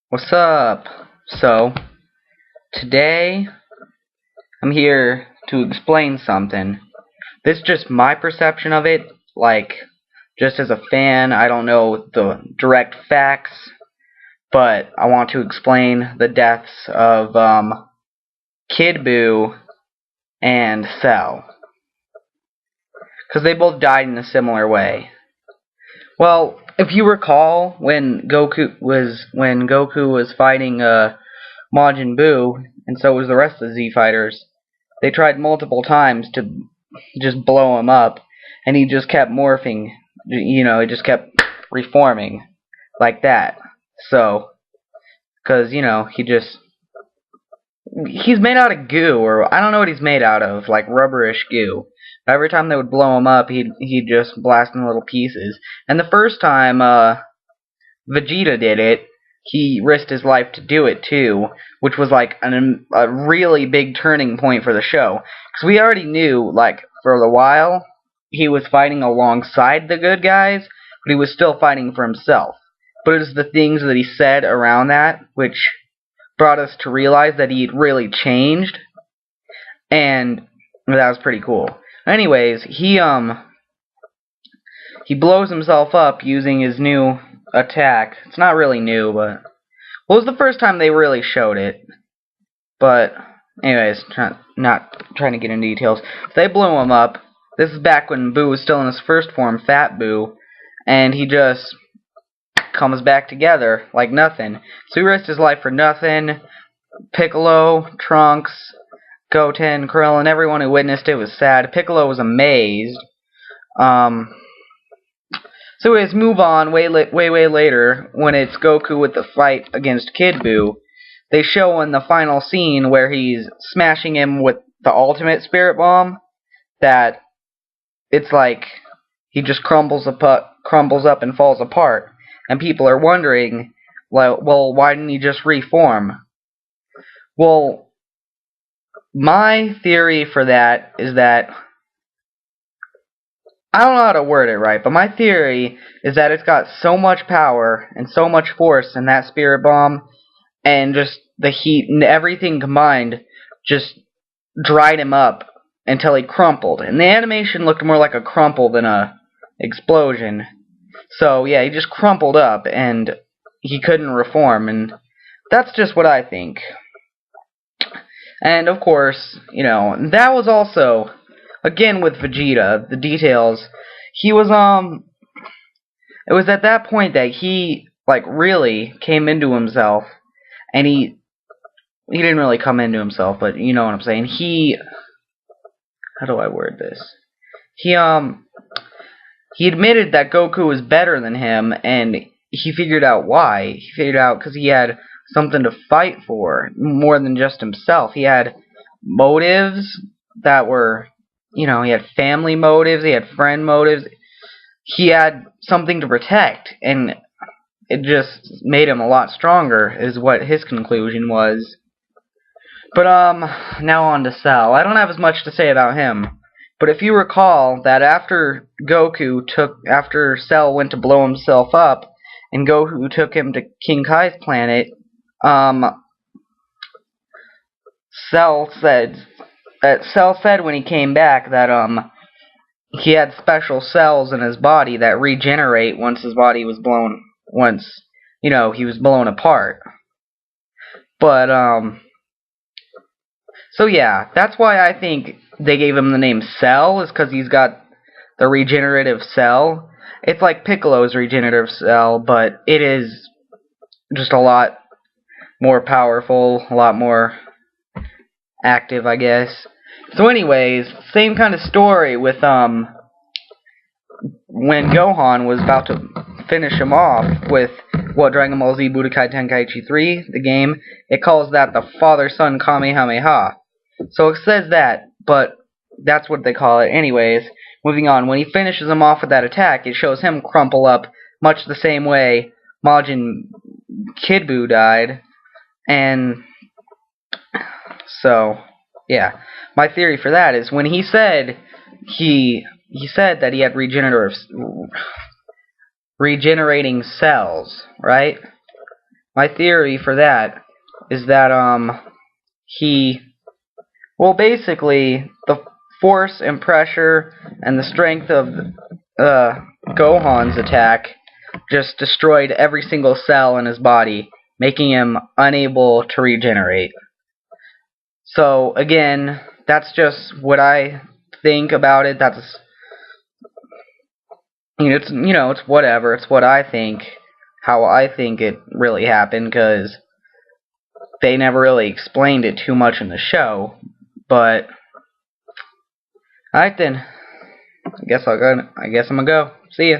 What's up? So, today I'm here to explain something. This is just my perception of it, like, just as a fan. I don't know the direct facts, but I want to explain the deaths of, Kid Buu and Cell. Because they both died in a similar way. Well, if you recall, when Goku was fighting, Majin Buu, and so was the rest of the Z Fighters, they tried multiple times to just blow him up, and he just kept morphing. He just kept reforming like that. So, because he's made out of goo, or I don't know what he's made out of, like rubberish goo. Every time they would blow him up, he'd just blast in little pieces. And the first time Vegeta did it, he risked his life to do it too, which was like a really big turning point for the show. Because we already knew, like, for a while, he was fighting alongside the good guys, but he was still fighting for himself. But it was the things that he said around that, which brought us to realize that he'd really changed, and that was pretty cool. Anyways, he blows himself up using his new attack. It's not really new, but it was the first time they really showed it. But anyways, not trying to get into details. They blew him up. This is back when Buu was still in his first form, Fat Buu, and he just comes back together like nothing. So he risked his life for nothing. Piccolo, Trunks, Goten, Krillin, everyone who witnessed it was sad. Piccolo was amazed. So anyways, move on. Way later, when it's Goku with the fight against Kid Buu, they show in the final scene where he's smashing him with the ultimate Spirit Bomb, that it's like he just crumbles up and falls apart. And people are wondering, well, why didn't he just reform? Well, my theory for that is that, I don't know how to word it right, but my theory is that it's got so much power and so much force in that Spirit Bomb, and just the heat and everything combined just dried him up until he crumpled. And the animation looked more like a crumple than a explosion. So yeah, he just crumpled up and he couldn't reform, and that's just what I think. And of course, that was also, again with Vegeta, the details, he was, it was at that point that he, like, really came into himself, and he didn't really come into himself, but you know what I'm saying, how do I word this? He admitted that Goku was better than him, and he figured out why. He figured out because he had something to fight for, more than just himself. He had motives that were, he had family motives, he had friend motives. He had something to protect, and it just made him a lot stronger, is what his conclusion was. But, now on to Cell. I don't have as much to say about him. But if you recall that after Cell went to blow himself up, and Goku took him to King Kai's planet, Cell said when he came back that, he had special cells in his body that regenerate once his body was blown, he was blown apart. But, so yeah, that's why I think they gave him the name Cell, is because he's got the regenerative cell. It's like Piccolo's regenerative cell, but it is just a lot more powerful, a lot more active, I guess. So anyways, same kind of story with, when Gohan was about to finish him off with, Dragon Ball Z Budokai Tenkaichi 3, the game, it calls that the Father-Son Kamehameha. So it says that, but that's what they call it. Anyways, moving on. When he finishes him off with that attack, it shows him crumple up much the same way Majin Kid Buu died. And so, yeah. My theory for that is when he said that he had regenerating cells, right? my theory for that is that basically the force and pressure and the strength of Gohan's attack just destroyed every single cell in his body, making him unable to regenerate. So again, that's just what I think about it. That's it's whatever. It's what I think, how I think it really happened, because they never really explained it too much in the show. But alright then. I guess I'm gonna go. See ya.